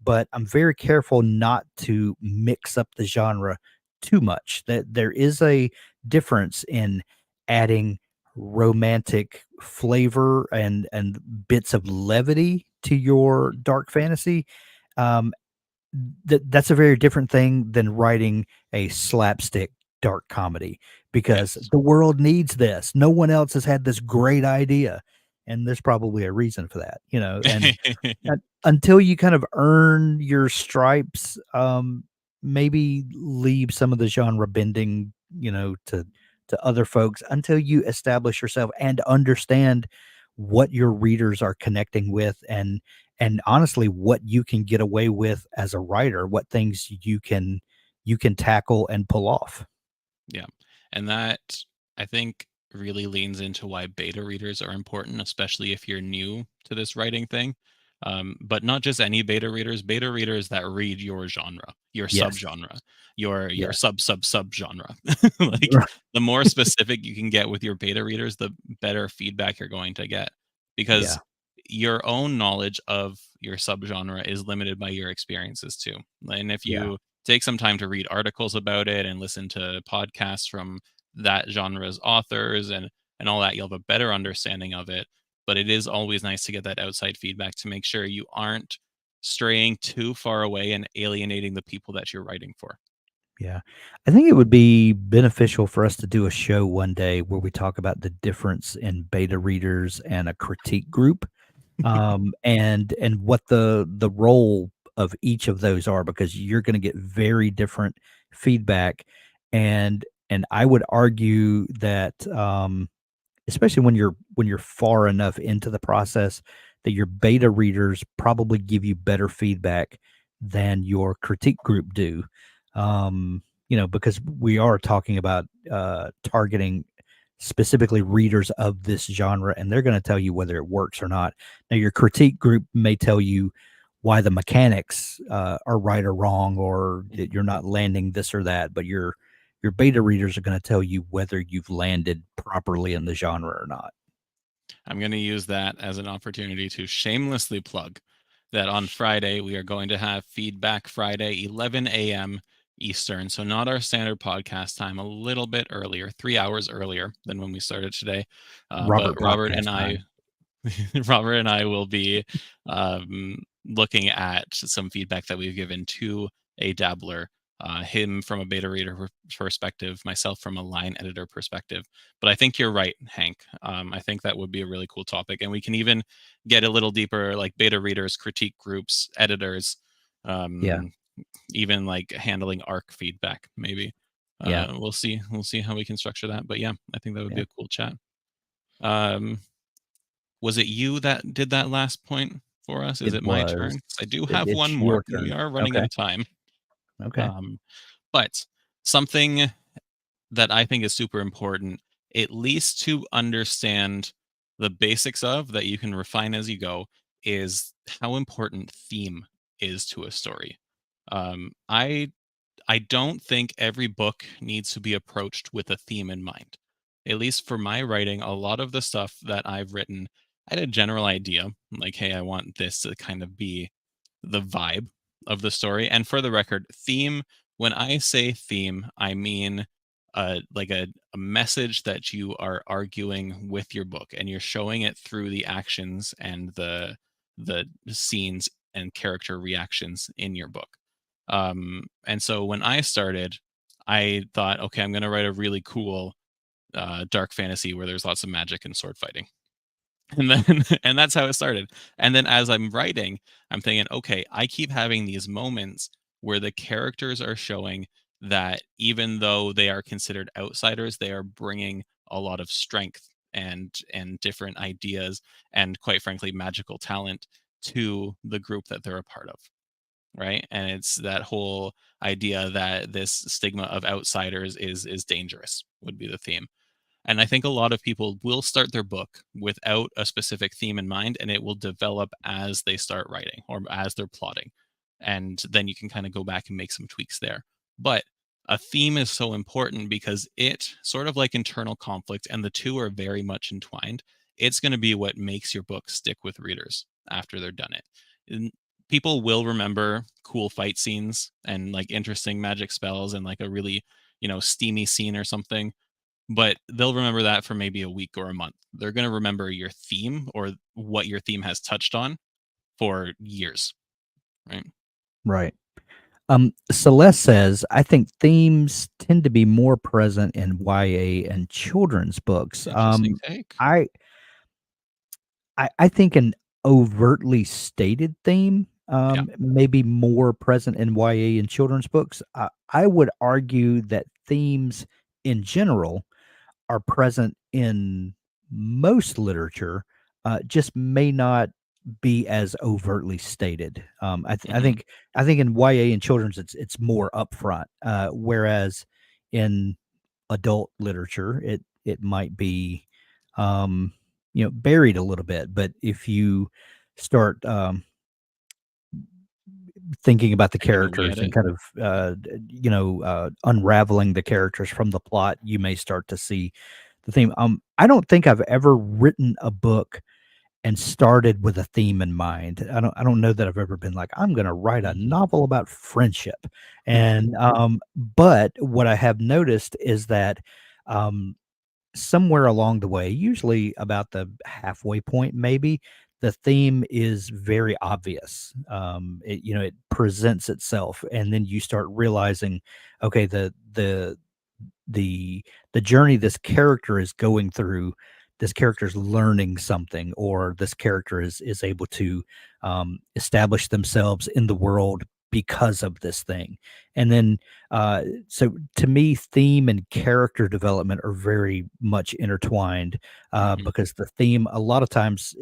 but I'm very careful not to mix up the genre too much. That there is a difference in adding romantic flavor and bits of levity to your dark fantasy. Um, that's a very different thing than writing a slapstick dark comedy, because yes. the world needs this. No one else has had this great idea, and there's probably a reason for that, and until you kind of earn your stripes, maybe leave some of the genre bending, to other folks until you establish yourself and understand what your readers are connecting with, and honestly what you can get away with as a writer, what things you can tackle and pull off. Yeah. And that, I think, really leans into why beta readers are important, especially if you're new to this writing thing. But not just any beta readers that read your genre, your Yes. subgenre, your Yeah. sub genre. Like the more specific you can get with your beta readers, the better feedback you're going to get, because Yeah. your own knowledge of your subgenre is limited by your experiences too. And if Yeah. you take some time to read articles about it and listen to podcasts from that genre's authors and all that, you'll have a better understanding of it. But it is always nice to get that outside feedback to make sure you aren't straying too far away and alienating the people that you're writing for. Yeah. I think it would be beneficial for us to do a show one day where we talk about the difference in beta readers and a critique group, and what the role of each of those are, because you're going to get very different feedback, and I would argue that especially when you're far enough into the process, that your beta readers probably give you better feedback than your critique group do. Because we are talking about targeting specifically readers of this genre, and they're going to tell you whether it works or not. Now, your critique group may tell you why the mechanics are right or wrong, or that you're not landing this or that, but your beta readers are going to tell you whether you've landed properly in the genre or not. I'm going to use that as an opportunity to shamelessly plug that on Friday we are going to have Feedback Friday, 11 a.m. Eastern. So, not our standard podcast time, a little bit earlier, 3 hours earlier than when we started today. But Robert podcast time. Robert and I will be looking at some feedback that we've given to a dabbler, him from a beta reader perspective, myself from a line editor perspective. But I think you're right, Hank. I think that would be a really cool topic. And we can even get a little deeper, like beta readers, critique groups, editors, Yeah, um, even like handling ARC feedback, maybe. yeah, We'll see. We'll see how we can structure that. But yeah, I think that would be yeah. a cool chat. Um, was it you that did that last point for us? Is It it my was. turn? 'Cause I do have one It's more. your We turn. are running out Okay. of time. Okay. Um, but something that I think is super important, at least to understand the basics of, that you can refine as you go, is how important theme is to a story. I don't think every book needs to be approached with a theme in mind. At least for my writing, a lot of the stuff that I've written, I had a general idea, like, hey, I want this to kind of be the vibe of the story. And for the record, theme, when I say theme, I mean like a message that you are arguing with your book, and you're showing it through the actions and the scenes and character reactions in your book. And so when I started, I thought, okay, I'm going to write a really cool dark fantasy where there's lots of magic and sword fighting. And then and that's how it started. And then as I'm writing, I'm thinking, okay, I keep having these moments where the characters are showing that even though they are considered outsiders, they are bringing a lot of strength and different ideas and, quite frankly, magical talent to the group that they're a part of, right? And it's that whole idea that this stigma of outsiders is dangerous would be the theme. And I think a lot of people will start their book without a specific theme in mind, and it will develop as they start writing or as they're plotting. And then you can kind of go back and make some tweaks there. But a theme is so important because it, sort of like internal conflict, and the two are very much entwined. It's going to be what makes your book stick with readers after they're done it. And people will remember cool fight scenes and like interesting magic spells and like a really, steamy scene or something, but they'll remember that for maybe a week or a month. They're going to remember your theme or what your theme has touched on for years, right? Right. Celeste says, I think themes tend to be more present in YA and children's books. Interesting take. I I think an overtly stated theme, Yeah. may be more present in YA and children's books. I would argue that themes in general are present in most literature, just may not be as overtly stated. Hmm. I think in YA and children's it's more upfront, whereas in adult literature it might be, buried a little bit. But if you start thinking about the Taking away at characters and it. kind of, unraveling the characters from the plot, you may start to see the theme. I don't think I've ever written a book and started with a theme in mind. I don't know that I've ever been like, "I'm gonna write a Mhm. novel about friendship." And, but what I have noticed is that, um, somewhere along the way, usually about the halfway point maybe, the theme is very obvious. It presents itself, and then you start realizing, okay, the the journey this character is going through, this character's learning something, or this character is able to establish themselves in the world because of this thing. And then so to me, theme and character development are very much intertwined, Mhm. because the theme a lot of times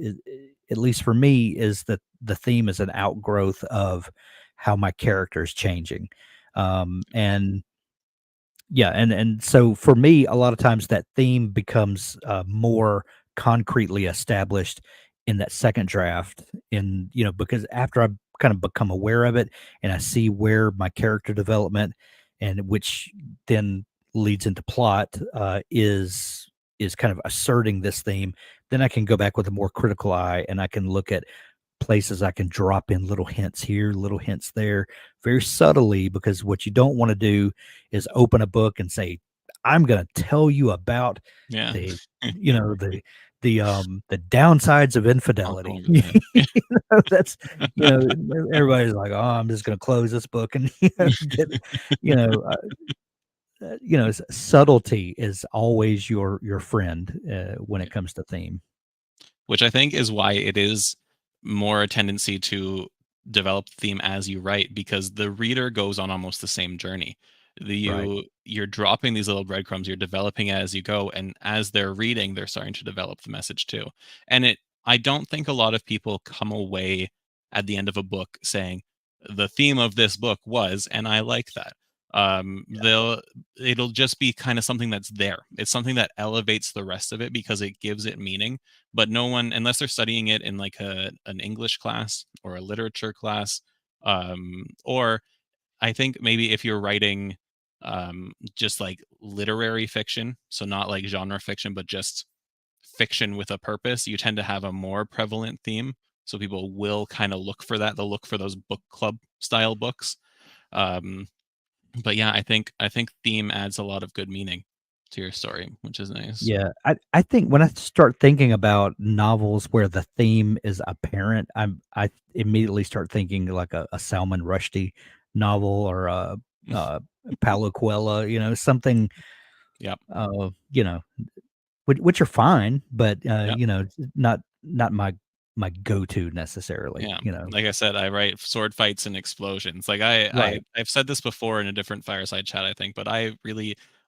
at least for me, is that the theme is an outgrowth of how my character is changing. And yeah, and so for me, a lot of times that theme becomes, more concretely established in that second draft, because after I've kind of become aware of it and I see where my character development, and which then leads into plot, is kind of asserting this theme, then I can go back with a more critical eye, and I can look at places I can drop in little hints here, little hints there, very subtly, because what you don't wanna do is open a book and say, "I'm gonna tell you about Yeah. the the downsides of infidelity." Alcohol, You yeah. that's everybody's like, "Oh, I'm just gonna close this book and, get," you know, uh subtlety is always your friend, when Yeah. it comes to theme. Which I think is why it is more a tendency to develop the theme as you write, because the reader goes on almost the same journey. Right. You're dropping these little breadcrumbs, you're developing it as you go, and as they're reading, they're starting to develop the message too. And I don't think a lot of people come away at the end of a book saying, "The theme of this book was," and I like that. It'll just be kind of something that's there. It's something that elevates the rest of it because it gives it meaning, but no one, unless they're studying it in like an English class or a literature class, or I think maybe if you're writing just like literary fiction, so not like genre fiction but just fiction with a purpose, you tend to have a more prevalent theme, so people will kind of look for that. They'll look for those book club style books. um but yeah, I think theme adds a lot of good meaning to your story, which is nice. Yeah, I think when I start thinking about novels where the theme is apparent, I immediately start thinking like a Salman Rushdie novel, or Paulo Coelho, something, Yep. you know, which are fine, but, Yep. not my go-to necessarily, Yeah, like I said, I write sword fights and explosions. Like Right. I've said this before in a different fireside chat, I think, but I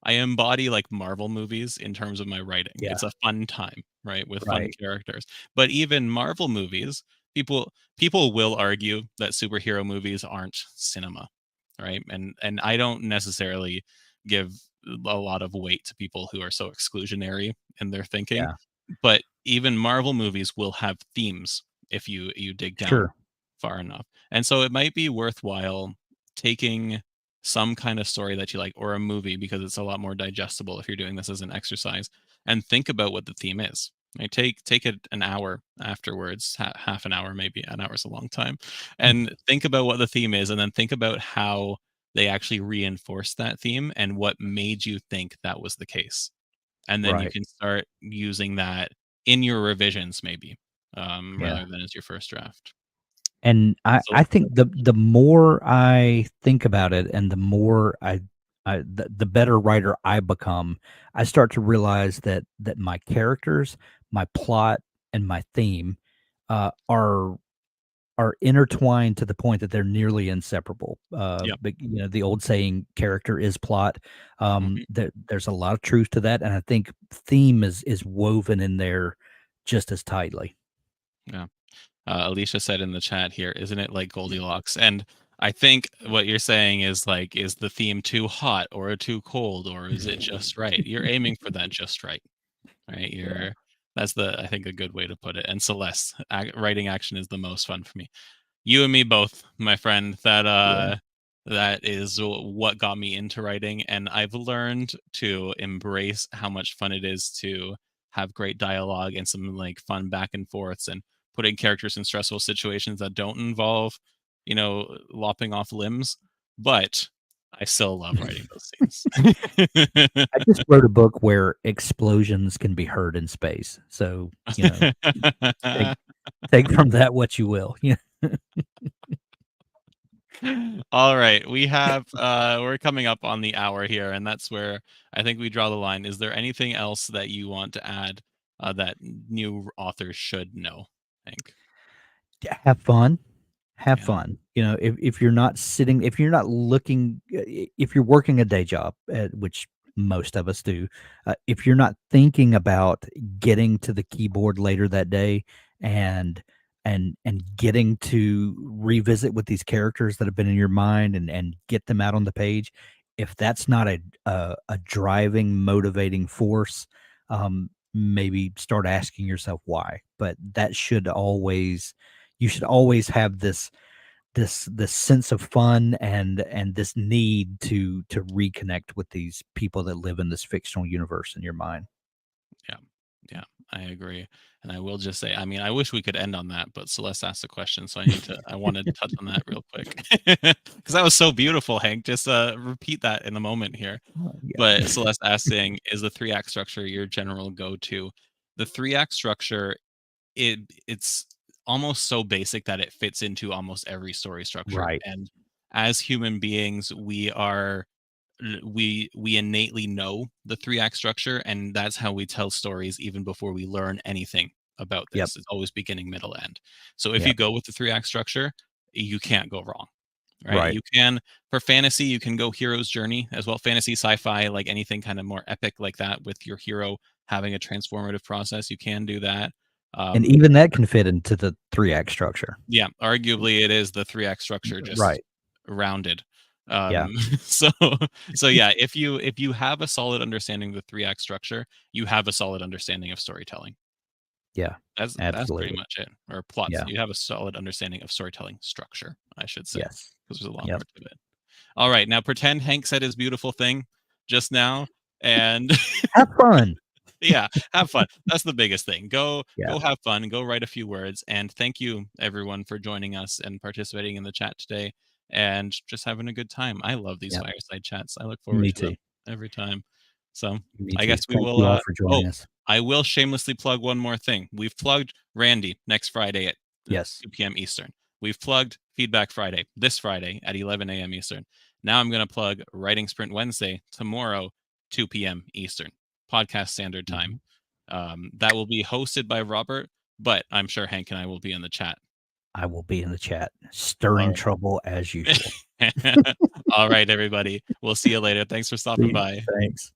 embody like Marvel movies in terms of my writing. Yeah, It's a fun time, right, with fun right. characters. But even Marvel movies, people will argue that superhero movies aren't cinema, right? And I don't necessarily give a lot of weight to people who are so exclusionary in their thinking, Yeah, but even Marvel movies will have themes if you dig down sure. far enough. And so it might be worthwhile taking some kind of story that you like, or a movie, because it's a lot more digestible if you're doing this as an exercise, and think about what the theme is. Right? Take it an hour afterwards, half an hour, maybe an hour is a long time, and think about what the theme is, and then think about how they actually reinforce that theme and what made you think that was the case. And then you Right. can start using that in your revisions, maybe, Yeah. rather than as your first draft. And I So think the more I think about it, and the more the better writer I become, I start to realize that my characters, my plot, and my theme, are intertwined to the point that they're nearly inseparable. yeah. But, the old saying, "Character is plot." Mhm. There's a lot of truth to that, and I think theme is woven in there just as tightly. Yeah. Alicia said in the chat here, "Isn't it like Goldilocks?" And I think what you're saying is like, is the theme too hot or too cold, or is it just right? You're aiming for that just right, right? Yeah. That's I think a good way to put it. And Celeste, writing action is the most fun for me. You and me both, my friend. Yeah. That is what got me into writing, and I've learned to embrace how much fun it is to have great dialogue and some like fun back and forths and putting characters in stressful situations that don't involve, lopping off limbs. But I still love writing those scenes. I just wrote a book where explosions can be heard in space. So, take take from that what you will. Yeah. All right, we're coming up on the hour here, and that's where I think we draw the line. Is there anything else that you want to add that new authors should know, Hank? Have fun. Have Yeah, fun. If you're not sitting, if you're not looking, if you're working a day job, which most of us do, if you're not thinking about getting to the keyboard later that day and and getting to revisit with these characters that have been in your mind and get them out on the page, if that's not a driving, motivating force, maybe start asking yourself why. But that should always you should always have this sense of fun and this need to reconnect with these people that live in this fictional universe in your mind. yeah, yeah. I agree, and I will just say, I mean, I wish we could end on that, but Celeste asked a question, so I want to touch on that real quick because that was so beautiful, Hank. Just repeat that in a moment here. Yeah. But Celeste asking, is the three act structure your general go to? The three act structure it's almost so basic that it fits into almost every story structure. Right. And as human beings, we innately know the three act structure, and that's how we tell stories even before we learn anything about Yep. this. It's always beginning, middle, end. So if you Yep. go with the three act structure, you can't go wrong. Right? Right. You can for fantasy, you can go hero's journey as well. Fantasy, sci-fi, like anything kind of more epic like that with your hero having a transformative process, you can do that. And Um, even that can fit into the 3 act structure. yeah, arguably it is the three act structure just Right. rounded. Yeah. So yeah, if you have a solid understanding of the three act structure, you have a solid understanding of storytelling. Yeah. That's pretty Absolutely. much it. Or plots. Yeah. You have a solid understanding of storytelling structure, I should say, Yes. because there's a lot Yep. more to it. All right, now pretend Hank said his beautiful thing just now, and Have fun. yeah, have fun. That's the biggest thing. Go Yeah. have fun. Go write a few words. And thank you everyone for joining us and participating in the chat today, and just having a good time. I love these Yep. fireside chats. I look forward Me to them too. every time. So Me I too. guess we Thank will. you all for Oh, joining us. I will shamelessly plug one more thing. We've plugged Randy next Friday at Yes. 2 p.m. Eastern. We've plugged Feedback Friday this Friday at 11 a.m. Eastern. Now I'm going to plug Writing Sprint Wednesday tomorrow, 2 p.m. Eastern, podcast standard time. Mhm. That will be hosted by Robert, but I'm sure Hank and I will be in the chat. I will be in the chat, All stirring right. trouble as usual. All right, everybody. We'll see you later. Thanks for See stopping you. by. Thanks.